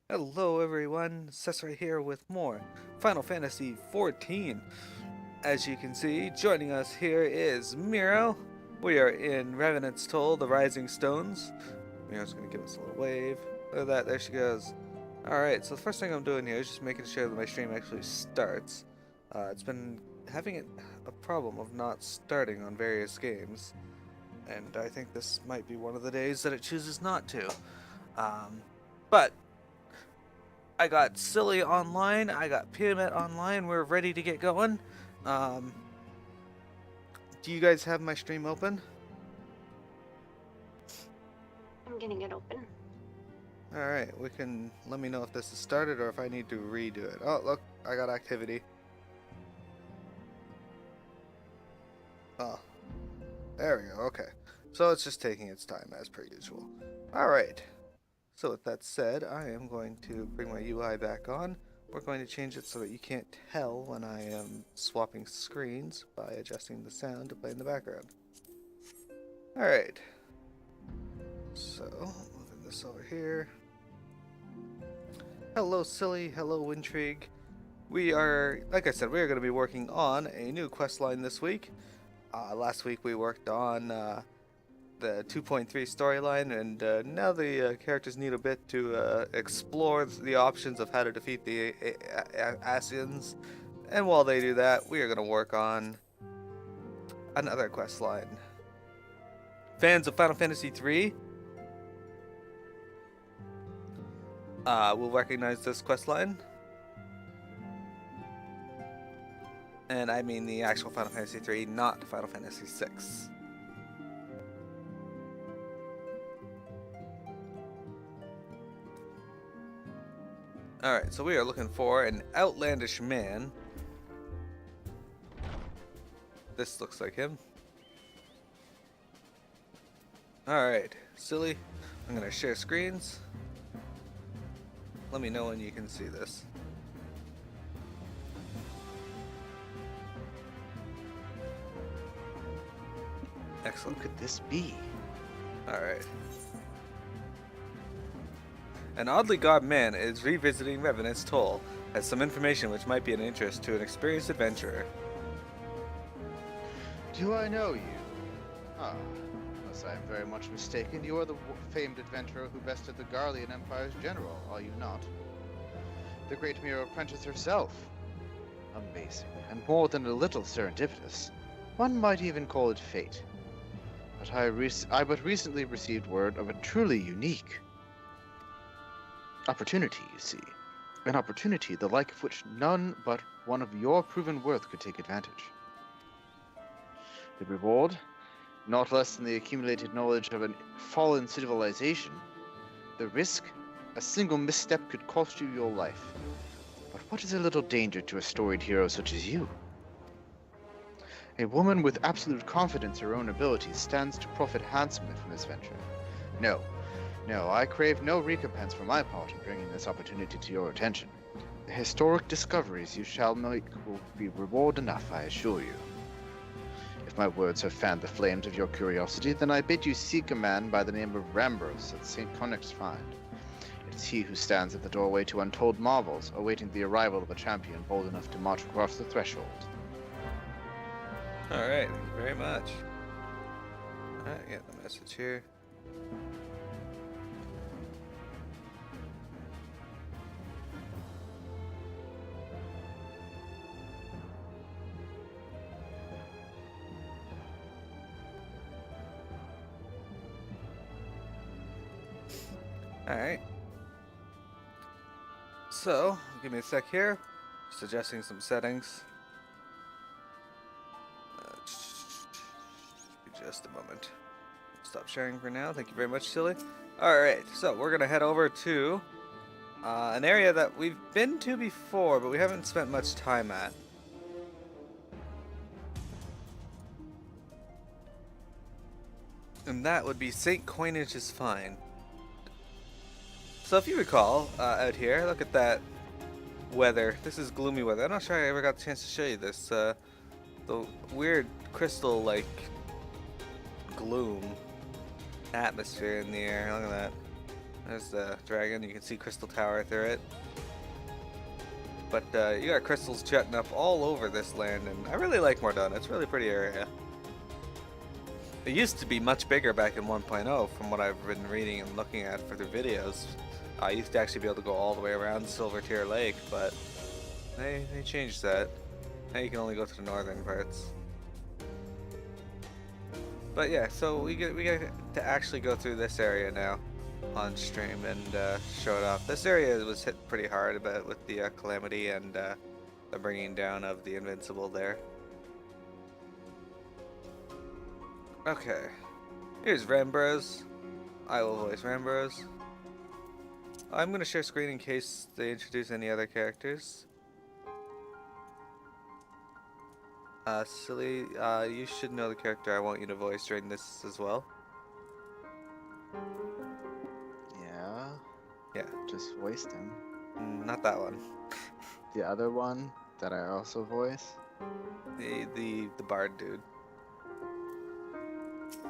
Hello everyone, Cesar here with more Final Fantasy XIV. As you can see, joining us here is Miro. We are in Revenant's Toll, the Rising Stones. Miro's gonna give us a little wave. Look at that, there she goes. Alright, so the first thing I'm doing here is just making sure that my stream actually starts. It's been having a problem of not starting on various games. And I think this might be one of the days that it chooses not to. But I got Silly online, I got Pyramid online, we're ready to get going. Do you guys have my stream open? I'm getting it open. Alright, we can let me know if this is started or if I need to redo it. Oh, look, I got activity. Oh, there we go, okay. So it's just taking its time as per usual. Alright, so with that said, I am going to bring my UI back on. We're going to change it so that you can't tell when I am swapping screens by adjusting the sound to play in the background. Alright. So, moving this over here. Hello Silly, hello Intrigue. We are, like I said, we are going to be working on a new quest line this week. Last week we worked on the 2.3 storyline, and now the characters need a bit to explore the options of how to defeat the Asians. And while they do that, we are going to work on another quest line. Fans of Final Fantasy III will recognize this quest line. And I mean the actual Final Fantasy III, not Final Fantasy VI. Alright, so we are looking for an outlandish man. This looks like him. Alright, Silly, I'm gonna share screens. Let me know when you can see this. Excellent. Who could this be? Alright. An oddly garbed man is revisiting Revenant's Toll, has some information which might be of interest to an experienced adventurer. Do I know you? Ah, unless I am very much mistaken, you are the famed adventurer who bested the Garlean Empire's general, are you not? The great Miro Apprentice herself. Amazing, and more than a little serendipitous. One might even call it fate. But I but recently received word of a truly unique opportunity, you see. An opportunity the like of which none but one of your proven worth could take advantage. The reward? Not less than the accumulated knowledge of a fallen civilization. The risk? A single misstep could cost you your life. But what is a little danger to a storied hero such as you? A woman with absolute confidence in her own abilities stands to profit handsomely from this venture. No, I crave no recompense for my part in bringing this opportunity to your attention. The historic discoveries you shall make will be reward enough, I assure you. If my words have fanned the flames of your curiosity, then I bid you seek a man by the name of Rambros at St. Connex's Find. It is he who stands at the doorway to untold marvels, awaiting the arrival of a champion bold enough to march across the threshold. Alright, thank you very much. Alright, get the message here. Alright. So, give me a sec here. Just adjusting some settings. Just a moment. Stop sharing for now. Thank you very much, Silly. Alright, so we're going to head over to an area that we've been to before, but we haven't spent much time at. And that would be St. Coinage's Find. So if you recall, out here, look at that weather. This is gloomy weather. I'm not sure I ever got a chance to show you this. The weird crystal-like gloom atmosphere in the air. Look at that. There's the dragon. You can see Crystal Tower through it. But you got crystals jutting up all over this land, and I really like Mordona. It's a really pretty area. It used to be much bigger back in 1.0 from what I've been reading and looking at for the videos. I used to actually be able to go all the way around Silver Tier Lake, but they changed that. Now you can only go to the northern parts. But yeah, so we get to actually go through this area now on stream and show it off. This area was hit pretty hard with the calamity and the bringing down of the invincible there. Okay, here's Rambros. I will voice Rambros. I'm gonna share screen in case they introduce any other characters. Silly, you should know the character I want you to voice during this as well. Yeah. Yeah. Just voiced him. Not that one. The other one that I also voice? The bard dude.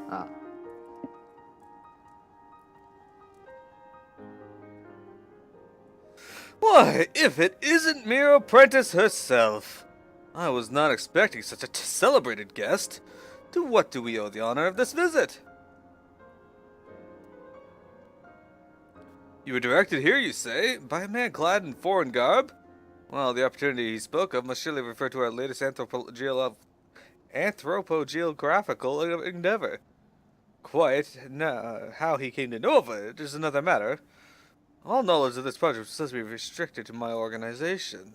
Ah. Why, if it isn't Miro Prentice herself! I was not expecting such a celebrated guest. To what do we owe the honor of this visit? You were directed here, you say, by a man clad in foreign garb? Well, the opportunity he spoke of must surely refer to our latest anthropogeographical endeavor. Quite. Now, how he came to know of it is another matter. All knowledge of this project was supposed to be restricted to my organization.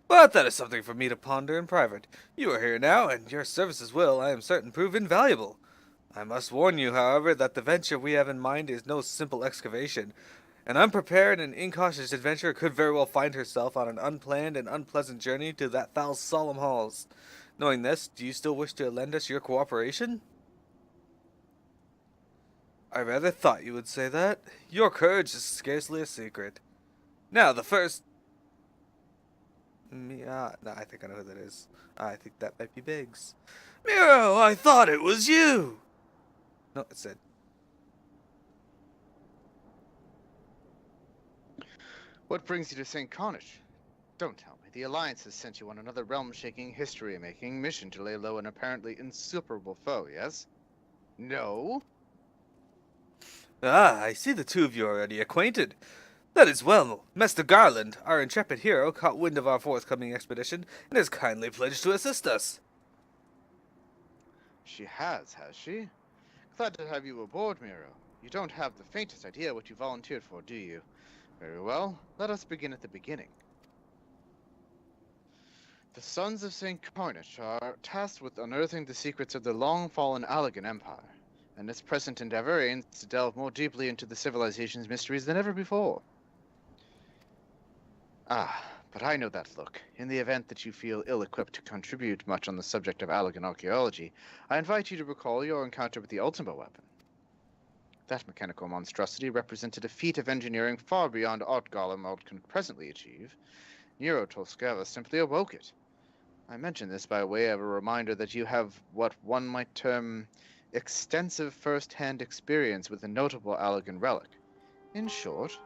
But that is something for me to ponder in private. You are here now, and your services will, I am certain, prove invaluable. I must warn you, however, that the venture we have in mind is no simple excavation. An unprepared and incautious adventurer could very well find herself on an unplanned and unpleasant journey to that foul solemn halls. Knowing this, do you still wish to lend us your cooperation? I rather thought you would say that. Your courage is scarcely a secret. Now, the first... no, I think I know who that is. I think that might be Biggs. Miro, I thought it was you! No, it's Sid. What brings you to St. Carnage? Don't tell me. The Alliance has sent you on another realm-shaking, history-making mission to lay low an apparently insuperable foe, yes? No? Ah, I see the two of you are already acquainted. That is well. Master Garland, our intrepid hero, caught wind of our forthcoming expedition and has kindly pledged to assist us. She has she? Glad to have you aboard, Miro. You don't have the faintest idea what you volunteered for, do you? Very well, let us begin at the beginning. The Sons of St. Carnage are tasked with unearthing the secrets of the long-fallen Allagan Empire, and its present endeavor aims to delve more deeply into the civilization's mysteries than ever before. Ah, but I know that look. In the event that you feel ill-equipped to contribute much on the subject of Allagan archaeology, I invite you to recall your encounter with the Ultima weapon. That mechanical monstrosity represented a feat of engineering far beyond aught Golemald can presently achieve. Nero Tolskava simply awoke it. I mention this by way of a reminder that you have what one might term extensive first-hand experience with a notable Allagan relic. In short,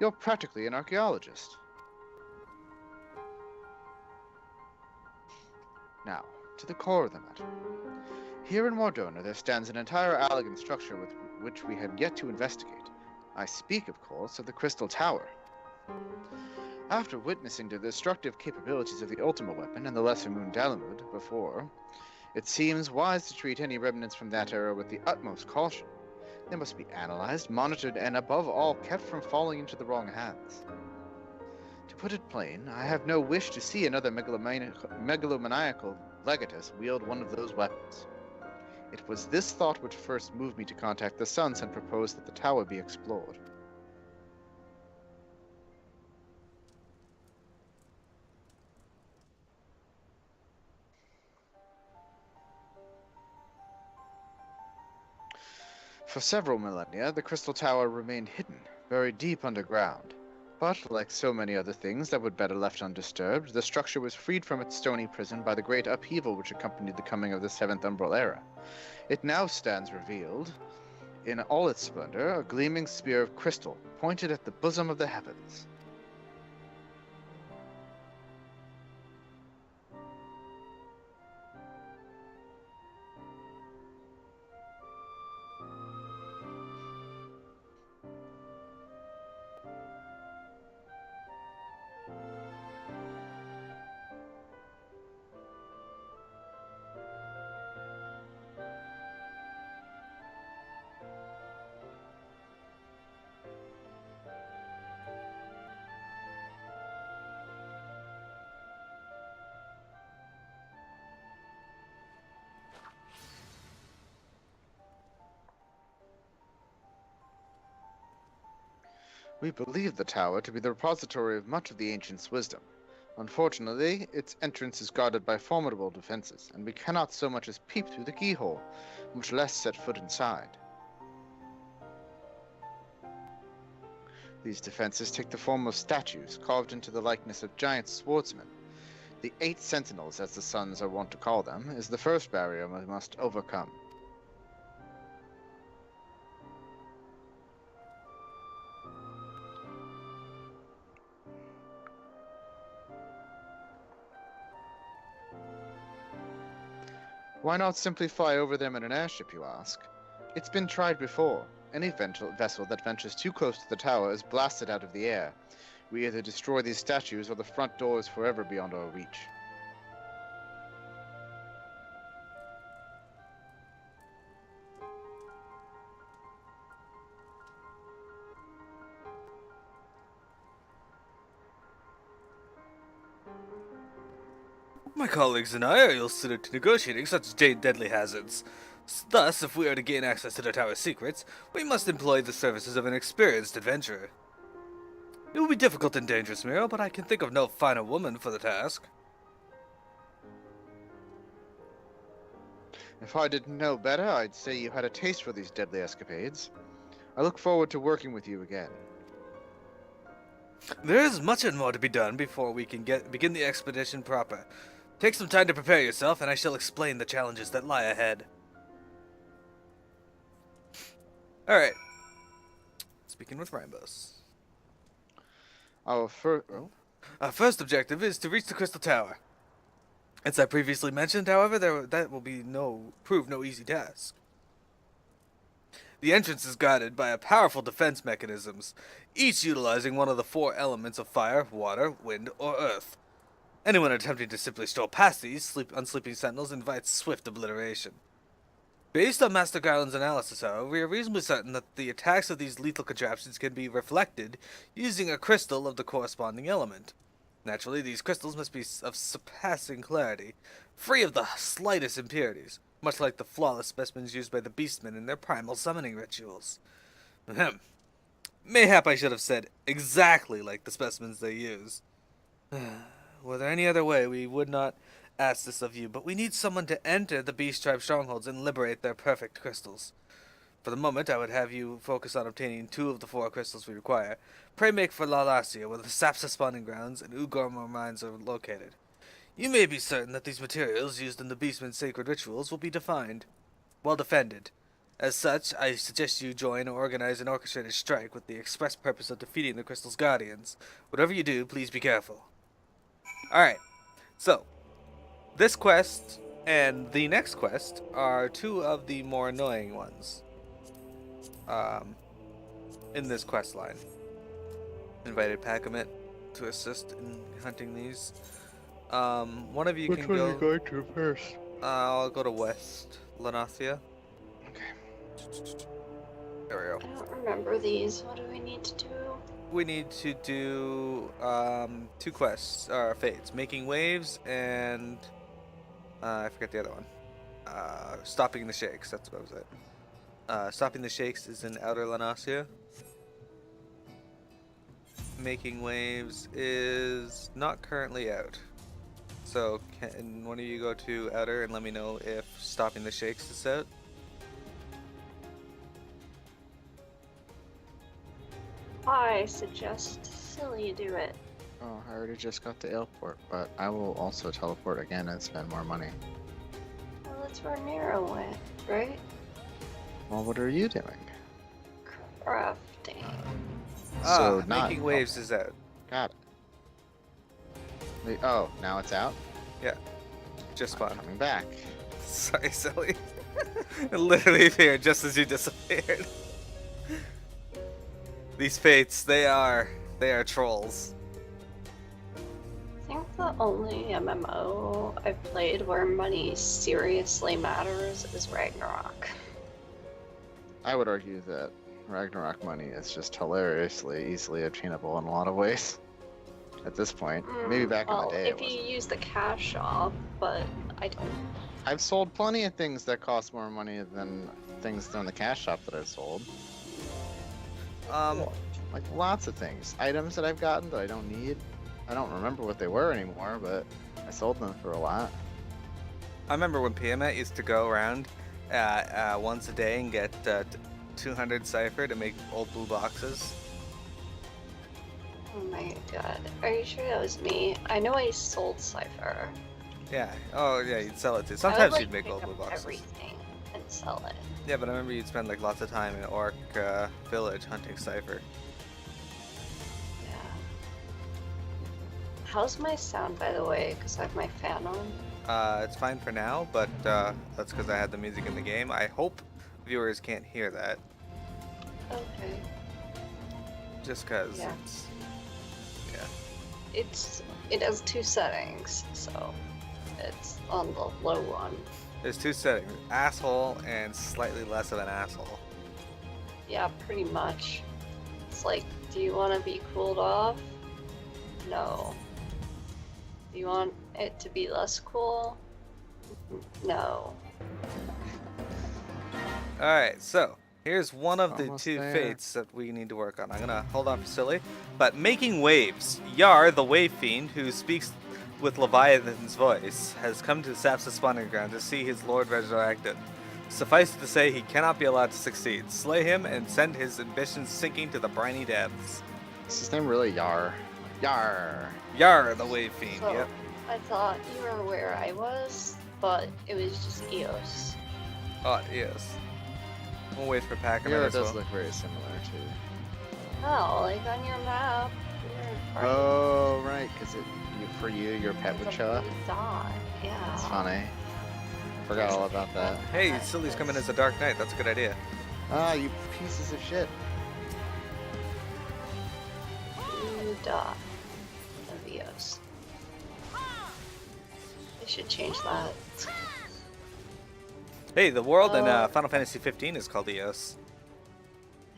you're practically an archaeologist. Now, to the core of the matter. Here in Mordona there stands an entire Allagan structure with which we have yet to investigate. I speak, of course, of the Crystal Tower. After witnessing the destructive capabilities of the Ultima weapon and the Lesser Moon Dalamud before, it seems wise to treat any remnants from that era with the utmost caution. They must be analyzed, monitored, and above all, kept from falling into the wrong hands. To put it plain, I have no wish to see another megalomaniacal legatus wield one of those weapons. It was this thought which first moved me to contact the Sons and propose that the tower be explored. For several millennia, the Crystal Tower remained hidden, buried deep underground. But, like so many other things that would better left undisturbed, the structure was freed from its stony prison by the great upheaval which accompanied the coming of the Seventh Umbral Era. It now stands revealed, in all its splendor, a gleaming spear of crystal, pointed at the bosom of the heavens. We believe the tower to be the repository of much of the ancients' wisdom. Unfortunately, its entrance is guarded by formidable defenses, and we cannot so much as peep through the keyhole, much less set foot inside. These defenses take the form of statues carved into the likeness of giant swordsmen. The 8 sentinels, as the sons are wont to call them, is the first barrier we must overcome. Why not simply fly over them in an airship, you ask? It's been tried before. Any vessel that ventures too close to the tower is blasted out of the air. We either destroy these statues or the front door is forever beyond our reach. My colleagues and I are ill suited to negotiating such deadly hazards. Thus, if we are to gain access to the tower's secrets, we must employ the services of an experienced adventurer. It will be difficult and dangerous, Miro, but I can think of no finer woman for the task. If I didn't know better, I'd say you had a taste for these deadly escapades. I look forward to working with you again. There is much and more to be done before we can begin the expedition proper. Take some time to prepare yourself, and I shall explain the challenges that lie ahead. Alright. Speaking with Rainbows. Our Our first objective is to reach the Crystal Tower. As I previously mentioned, however, that will prove no easy task. The entrance is guarded by powerful defense mechanisms, each utilizing one of the 4 elements of fire, water, wind, or earth. Anyone attempting to simply stroll past these unsleeping sentinels invites swift obliteration. Based on Master Garland's analysis, however, we are reasonably certain that the attacks of these lethal contraptions can be reflected using a crystal of the corresponding element. Naturally, these crystals must be of surpassing clarity, free of the slightest impurities, much like the flawless specimens used by the beastmen in their primal summoning rituals. Ahem. Mayhap I should have said exactly like the specimens they use. Were there any other way, we would not ask this of you, but we need someone to enter the Beast Tribe strongholds and liberate their perfect crystals. For the moment, I would have you focus on obtaining 2 of the 4 crystals we require. Pray make for Lalasia, where the Sapsa spawning grounds and Ugormor mines are located. You may be certain that these materials used in the Beastmen's sacred rituals will be well defended. As such, I suggest you join or organize an orchestrated strike with the express purpose of defeating the crystal's guardians. Whatever you do, please be careful. Alright, so, this quest and the next quest are 2 of the more annoying ones in this quest line. Invited Pakamet to assist in hunting these. One of you Which can one go... are you going to first? I'll go to West Lanathia. Okay. There we go. I don't remember these. What do we need to do? We need to do 2 quests, or fates. Making Waves and I forget the other one. Stopping the Shakes, that's what was it. Stopping the Shakes is in Outer Lanasia. Making Waves is not currently out. So can one of you go to Outer and let me know if Stopping the Shakes is out? I suggest Silly do it. Oh, I already just got the airport, but I will also teleport again and spend more money. Well, that's where Nero went, right? Well, what are you doing? So not Making Waves is out. Got it. Oh, now it's out? Just I'm fun. coming back. Sorry, silly. It literally appeared just as you disappeared. These fates, they are trolls. I think the only MMO I've played where money seriously matters is Ragnarok. I would argue that Ragnarok money is just hilariously easily obtainable in a lot of ways. At this point, maybe back in the day. If you use the cash shop, but I don't. I've sold plenty of things that cost more money than things in the cash shop that I've sold. Like lots of things. Items that I've gotten that I don't need. I don't remember what they were anymore, but I sold them for a lot. I remember when Piamet used to go around once a day and get 200 cipher to make old blue boxes. Oh my god. Are you sure that was me? I know I sold Cypher. Yeah. Oh yeah, you'd sell it too. I Sometimes would, you'd make pick old blue up boxes. everything and sell it. Yeah, but I remember you'd spend like lots of time in Orc Village hunting cipher. Yeah. How's my sound, by the way? Because I have my fan on. It's fine for now, but that's because I had the music in the game. I hope viewers can't hear that, Okay. just because Yeah. it's It has two settings, so it's on the low one. there's two settings: asshole and slightly less of an asshole. Yeah, pretty much. It's like, do you want to be cooled off? No. Do you want it to be less cool? No. All right, so here's one of the Almost two there. fates that we need to work on. I'm gonna hold on for silly, but making waves. Yar, the wave fiend who speaks with Leviathan's voice, has come to Sap's spawning ground to see his lord resurrected. Suffice it to say, he cannot be allowed to succeed. Slay him and send his ambitions sinking to the briny depths. Is his name really Yar? Yar. Yar, the wave fiend. So, Yep. I thought you were where I was, but it was just Eos. Oh, it is. We'll wait for Pac-Man Yar as does well. look very similar to. Oh, like on your map. you're right. Oh right, because for you, your pet would There's a show up. blue dot. Yeah. That's funny. Forgot all about that. Hey, Silly's coming as a Dark Knight. That's a good idea. Ah, you pieces of shit. Blue dot of Eos. They should change that. Hey, the world in Oh. Final Fantasy 15 is called Eos.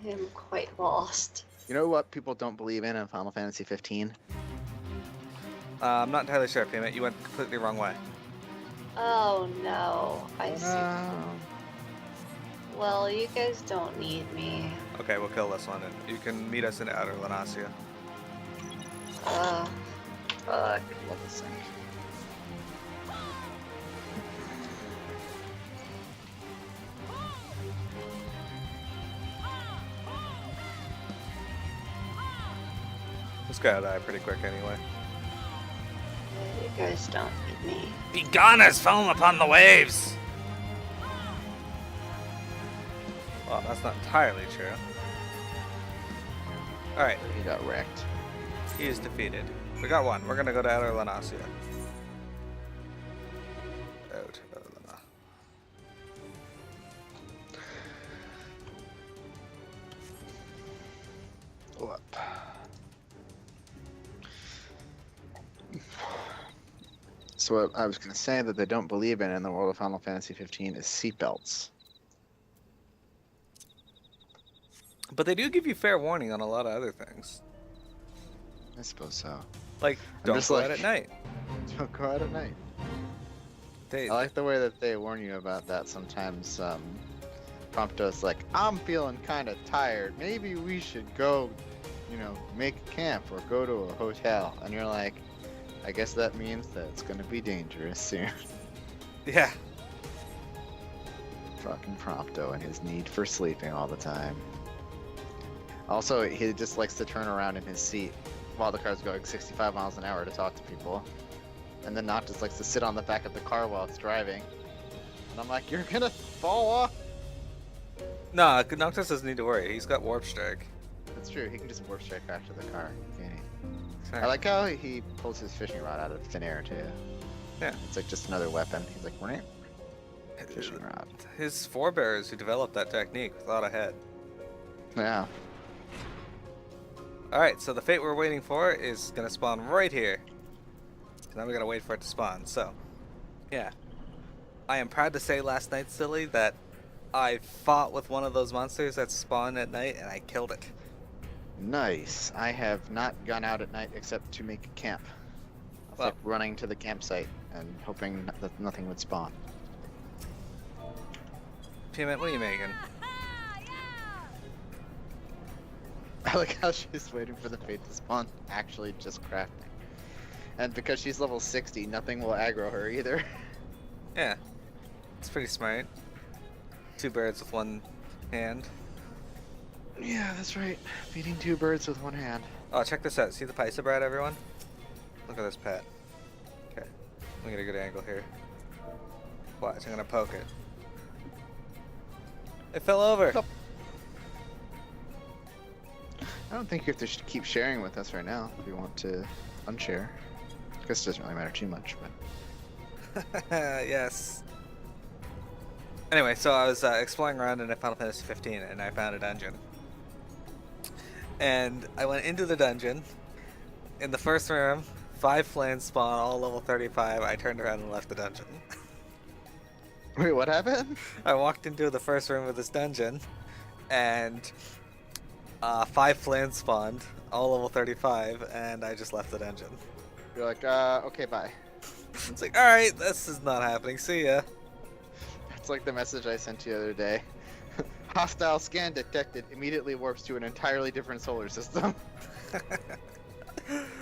I'm quite lost. You know what people don't believe in Final Fantasy 15? I'm not entirely sure, Payment. You went completely wrong way. Oh no, I see. No. Well, you guys don't need me. Okay, we'll kill this one, and you can meet us in Outer Lanasia. Fuck. Love this thing. This guy will die pretty quick anyway. You guys don't need me. Be gone as foam upon the waves! Well, that's not entirely true. Alright, He got wrecked. he is defeated. We got one. We're gonna go to Outer Lanasia. Out of Lana. What? So what I was going to say that they don't believe in the world of Final Fantasy 15 is seatbelts. But they do give you fair warning on a lot of other things. I suppose so. Like, I'm don't just go like- out at night. Don't go out at night. They, I like the way that they warn you about that sometimes. Prompto's like, I'm feeling kind of tired. Maybe we should go, make a camp or go to a hotel. And you're like, I guess that means that it's going to be dangerous soon. yeah. Fucking Prompto and his need for sleeping all the time. Also, he just likes to turn around in his seat while the car's going 65 miles an hour to talk to people. And then Noctis likes to sit on the back of the car while it's driving. And I'm like, you're gonna fall off? Nah, Noctis doesn't need to worry. He's got Warp Strike. That's true. He can just warp straight back to the car. Can't he? Sorry. I like how he pulls his fishing rod out of thin air too. Yeah. It's like just another weapon. He's like, "Wah." Fishing rod. His forebears who developed that technique thought ahead. Yeah. Alright, so the fate we're waiting for is gonna spawn right here. So now we gotta wait for it to spawn, so. Yeah. I am proud to say last night, Silly, that I fought with one of those monsters that spawn at night and I killed it. Nice. I have not gone out at night except to make a camp. It's Well- like running to the campsite and hoping that nothing would spawn. Peanut, what are you making? I like how she's waiting for the fate to spawn, actually just crafting. And because she's level 60, nothing will aggro her either. Yeah. It's pretty smart. Two birds with one hand. Yeah, that's right. Feeding two birds with one hand. Oh, check this out. See the Pisa bread, everyone? Look at this pet. Okay. Let me get a good angle here. Watch, I'm gonna poke it. It fell over. Stop. I don't think you have to keep sharing with us right now if you want to unshare. I guess it doesn't really matter too much, but... Yes. Anyway, so I was exploring around in Final Fantasy 15 and I found a dungeon. And I went into the dungeon. In the first room, 5 flans spawn, all level 35. I turned around and left the dungeon. Wait, what happened? I walked into the first room of this dungeon, and 5 flans spawned, all level 35, and I just left the dungeon. You're like, okay, bye. It's like, alright, this is not happening, see ya. It's like the message I sent you the other day. Hostile scan detected, immediately warps to an entirely different solar system.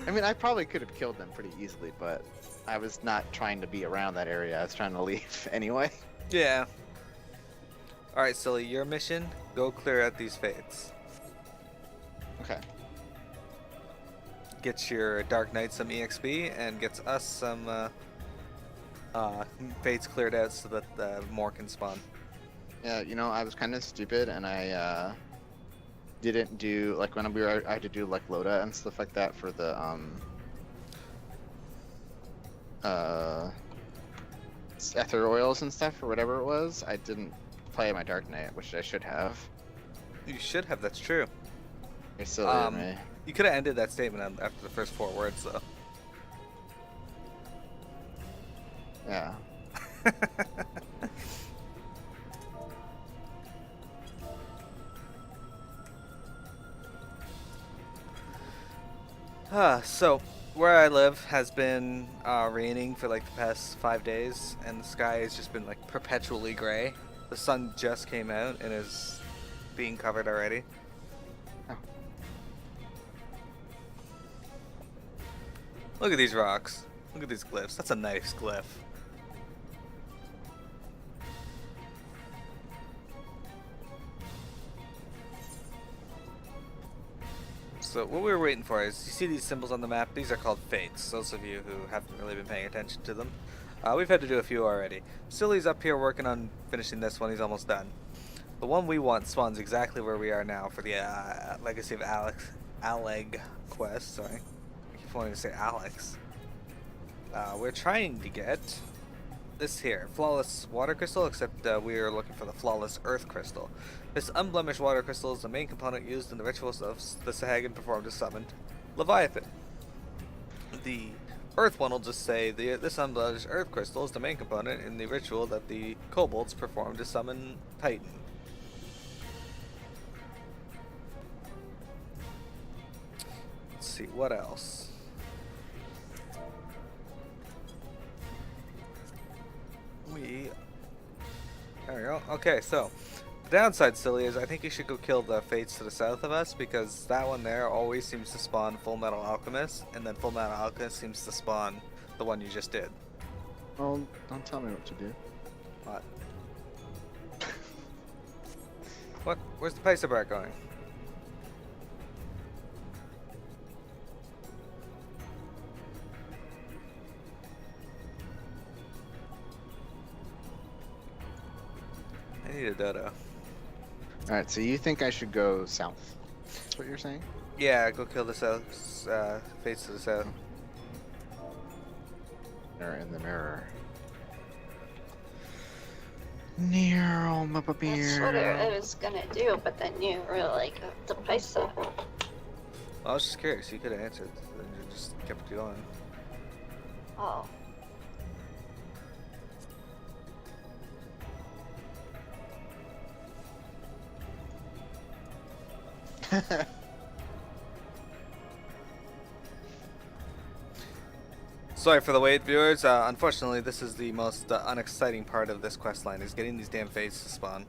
I mean, I probably could have killed them pretty easily, but I was not trying to be around that area. I was trying to leave anyway. Yeah. Alright, Silly, your mission, go clear out these fates. Okay. Get your Dark Knight some EXP, and gets us some fates cleared out so that more can spawn. Yeah, you know, I was kind of stupid, and I didn't do, like, when I had to do, like, Loda and stuff like that for the, ether oils and stuff, or whatever it was. I didn't play my Dark Knight, which I should have. You should have, that's true. You're silly of me. You could have ended that statement after the first 4 words, though. Yeah. So, where I live has been raining for like the past 5 days, and the sky has just been like perpetually gray. The sun just came out and is being covered already. Oh. Look at these rocks. Look at these glyphs. That's a nice glyph. So what we were waiting for is, you see these symbols on the map? These are called fates, those of you who haven't really been paying attention to them. We've had to do a few already. Silly's up here working on finishing this one, he's almost done. The one we want spawns exactly where we are now for the Legacy of Allag quest, sorry. I keep wanting to say Alex. We're trying to get this here, Flawless Water Crystal, except we are looking for the Flawless Earth Crystal. This unblemished water crystal is the main component used in the rituals of the Sahagin performed to summon Leviathan. The Earth one will just say, this unblemished Earth Crystal is the main component in the ritual that the kobolds performed to summon Titan. Let's see, what else? There we go. Okay, so the downside, Silly, is I think you should go kill the fates to the south of us, because that one there always seems to spawn Full Metal Alchemist, and then Full Metal Alchemist seems to spawn the one you just did. Oh, don't tell me what to do. What? What? Where's the Pisa bar going? I need a dodo. Alright, so you think I should go south? That's what you're saying? Yeah, go kill the south, fates to the south. Mirror in the mirror. Nero, That's what it was gonna do, but then you were like, the paisa. I was just curious. You could have answered, and you just kept going. Oh. Sorry for the wait, viewers. Unfortunately, this is the most unexciting part of this quest line, is getting these damn fates to spawn.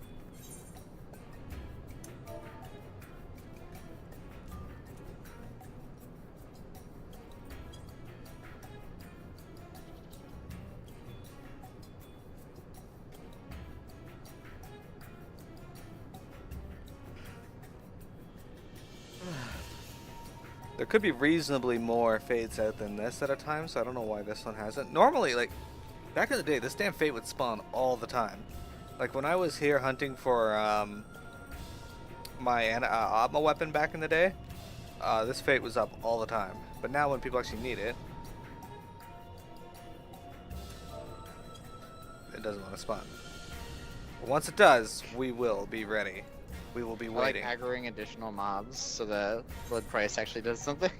There could be reasonably more fates out than this at a time, so I don't know why this one hasn't. Normally, like, back in the day, this damn fate would spawn all the time. Like, when I was here hunting for my Atma weapon back in the day, this fate was up all the time. But now when people actually need it, it doesn't want to spawn. But once it does, we will be ready. We will be waiting. I like aggroing additional mobs so the blood price actually does something.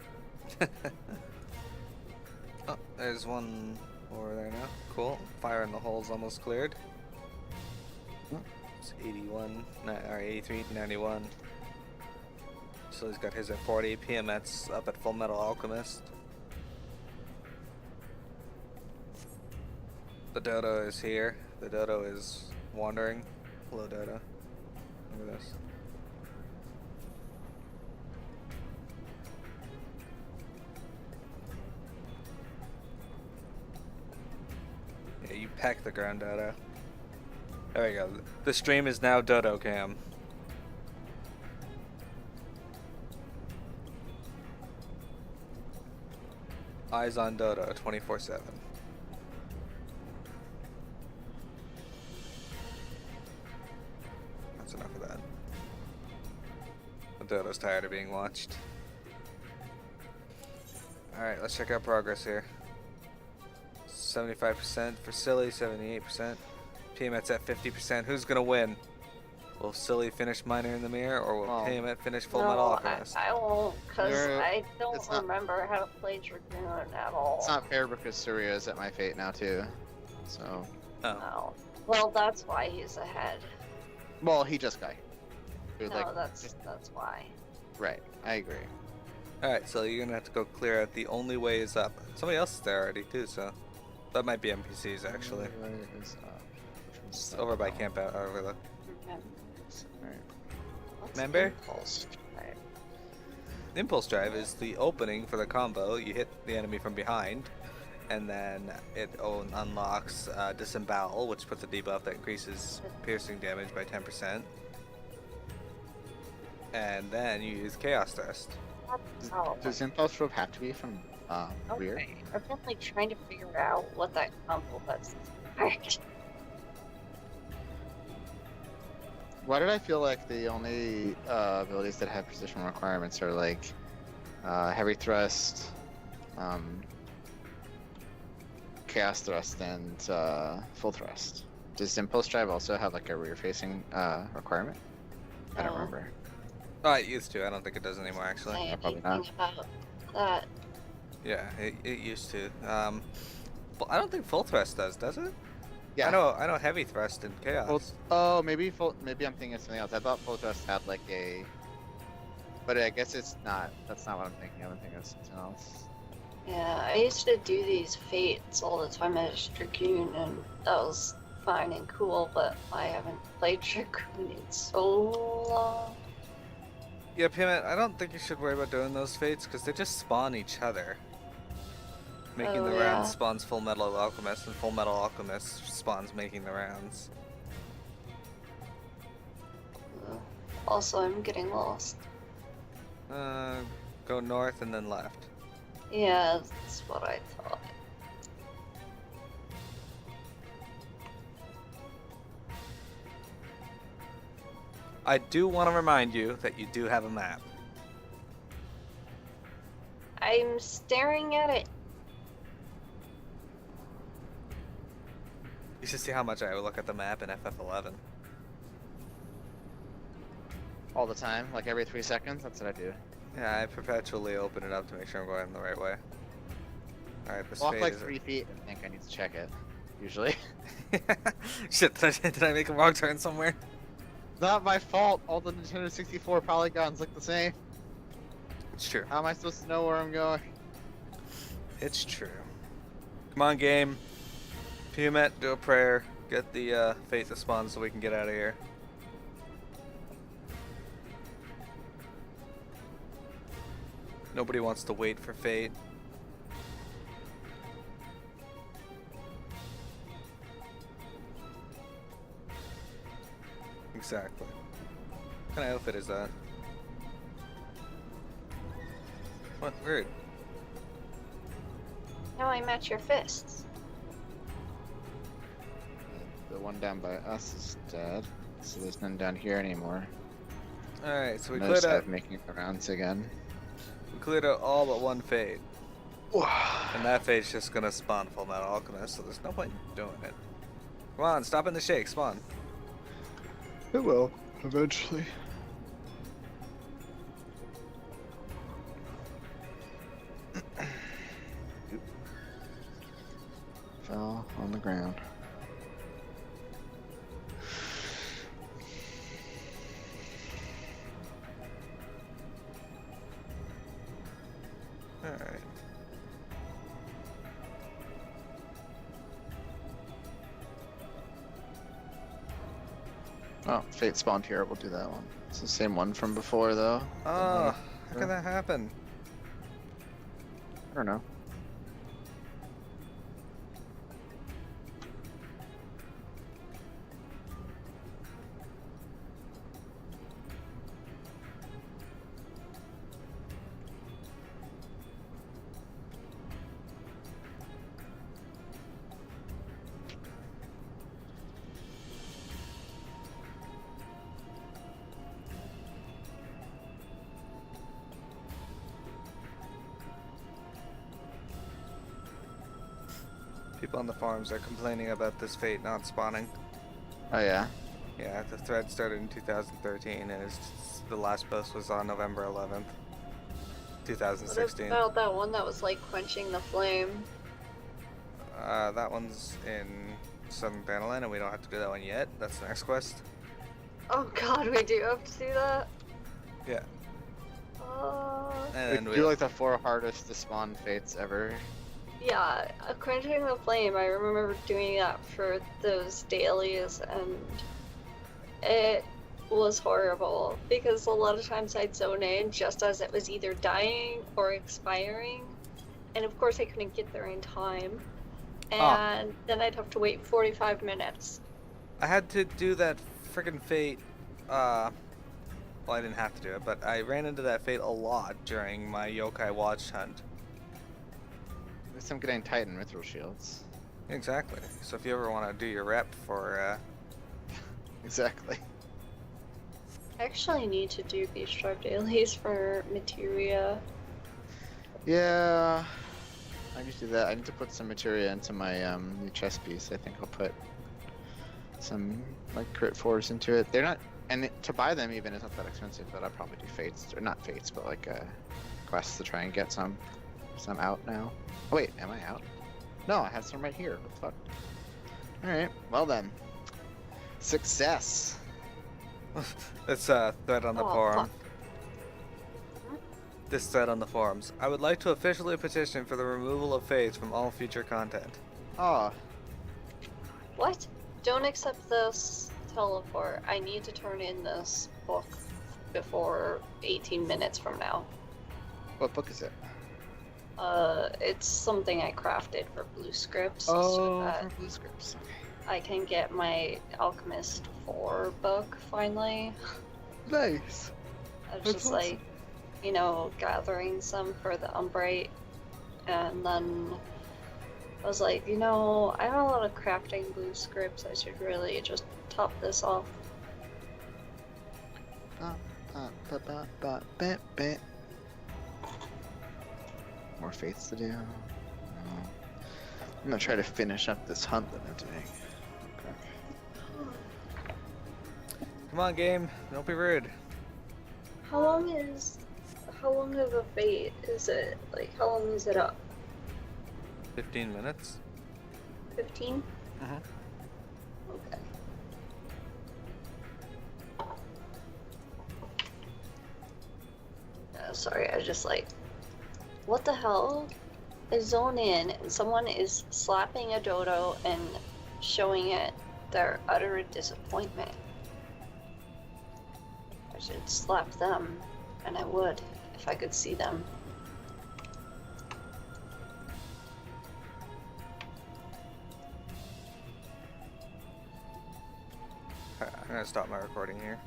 Oh, there's one over there now. Cool. Fire in the hole's almost cleared. It's 81, or 83, 91. So he's got his at 40. PMX up at Full Metal Alchemist. The dodo is here. The dodo is wandering. Hello, dodo. Look at this. Yeah, you peck the ground, dodo. There we go. The stream is now dodo cam. Eyes on dodo 24/7. That's enough of that. The dodo's tired of being watched. Alright, let's check out progress here. 75% for Silly, 78%. PMX at 50%. Who's gonna win? Will Silly finish Miner in the Mirror, or will PMX finish Full Metal Alchemist? I won't, because I It's don't not- remember how to play Dragoon at all. It's not fair because Surya is at my fate now too. So, Oh. No. Well, that's why he's ahead. well, he just got here. He was No, like, that's why. right. I agree. Alright, so you're gonna have to go clear out. The only way is up. Somebody else is there already too, so that might be NPCs actually. Where is, which one's It's that? over by Camp Out Overlook. Alright. What's Remember? Pulse. Right. Impulse Drive is the opening for the combo. You hit the enemy from behind, and then it unlocks Disembowel, which puts a debuff that increases piercing damage by 10%. And then you use Chaos Thrust. Oh, Does Impulse Rope have to be from rear? okay. I've been like trying to figure out what that combo does. Why did I feel like the only abilities that have position requirements are like Heavy Thrust, Chaos Thrust, and Full Thrust? Does Impulse Drive also have like a rear-facing requirement? I don't No. remember. Oh, it used to. I don't think it does anymore, actually. Say probably anything about that. Yeah, it used to. I don't think Full Thrust does it? Yeah. I know Heavy Thrust and Chaos. Oh, maybe I'm thinking of something else. I thought Full Thrust had like a, but I guess it's not. That's not what I'm thinking of. I'm thinking of something else. Yeah, I used to do these fates all the time as Dragoon, and that was fine and cool, but I haven't played Dragoon in so long. Yeah, Pimmet, I don't think you should worry about doing those fates, because they just spawn each other. Making Oh, the yeah. rounds spawns Full Metal Alchemist, and Full Metal Alchemist spawns making the rounds. Also, I'm getting lost. Go north and then left. Yeah, that's what I thought. I do want to remind you that you do have a map. I'm staring at it. You should see how much I look at the map in FF11. All the time, like every 3 seconds. That's what I do. Yeah, I perpetually open it up to make sure I'm going the right way. Alright, this Walk fade like is... 3 feet and think I need to check it. Usually. Shit, did I make a wrong turn somewhere? Not my fault. All the Nintendo 64 polygons look the same. It's true. How am I supposed to know where I'm going? It's true. Come on, game. Pumet, do a prayer. Get the fate to spawn so we can get out of here. Nobody wants to wait for fate. Exactly. What kind of outfit is that? What? Weird. Now I match your fists. The one down by us is dead, so there's none down here anymore. Alright, so we Notice cleared out, I'm making the rounds again. we cleared out all but one fade. And that fade's just gonna spawn Full Metal Alchemist, so there's no point in doing it. Come on, stop in the shake, spawn. It will, eventually. Fell on the ground. Alright. Oh, Fate spawned here. We'll do that one. It's the same one from before, though. Oh, how can that happen? I don't know. People on the forums are complaining about this fate not spawning. Oh, yeah? Yeah, the thread started in 2013 and the last post was on November 11th, 2016. What about that one that was like quenching the flame? That one's in Southern Thanalan and we don't have to do that one yet. That's the next quest. Oh god, we do have to do that? Yeah. We And do like the 4 hardest to spawn Fates ever. Yeah, quenching the flame, I remember doing that for those dailies and it was horrible because a lot of times I'd zone in just as it was either dying or expiring, and of course I couldn't get there in time, and then I'd have to wait 45 minutes. I had to do that friggin' fate, well, I didn't have to do it, but I ran into that fate a lot during my yokai watch hunt. At least I'm getting Titan Mithril Shields. Exactly. So if you ever want to do your rep for, Exactly. I actually need to do Beach Drive dailies for materia. Yeah, I need to do that. I need to put some materia into my new chess piece. I think I'll put some like crit 4s into it. They're not, and to buy them even is not that expensive, but I'll probably do fates, or not fates, but like quests to try and get some out now. Oh wait, am I out? No, I have some right here. What the fuck? Alright, well then. Success! this thread on the forum. This thread on the forums. I would like to officially petition for the removal of fates from all future content. Oh. What? Don't accept this teleport. I need to turn in this book before 18 minutes from now. What book is it? It's something I crafted for blue scripts Oh, so that for blue scripts. Okay. I can get my Alchemist 4 book finally. Nice. I was That's just awesome. like, you know, gathering some for the Umbrite, and then I was like, you know, I have a lot of crafting blue scripts. I should really just top this off. More faiths to do. I'm gonna try to finish up this hunt that I'm doing. Come on, game. Don't be rude. How long of a fate is it? Like, how long is it up? 15 minutes. 15? Uh-huh. Okay. Sorry, I just like, what the hell? I zone in and someone is slapping a dodo and showing it their utter disappointment. I should slap them, and I would if I could see them. Alright, I'm gonna stop my recording here.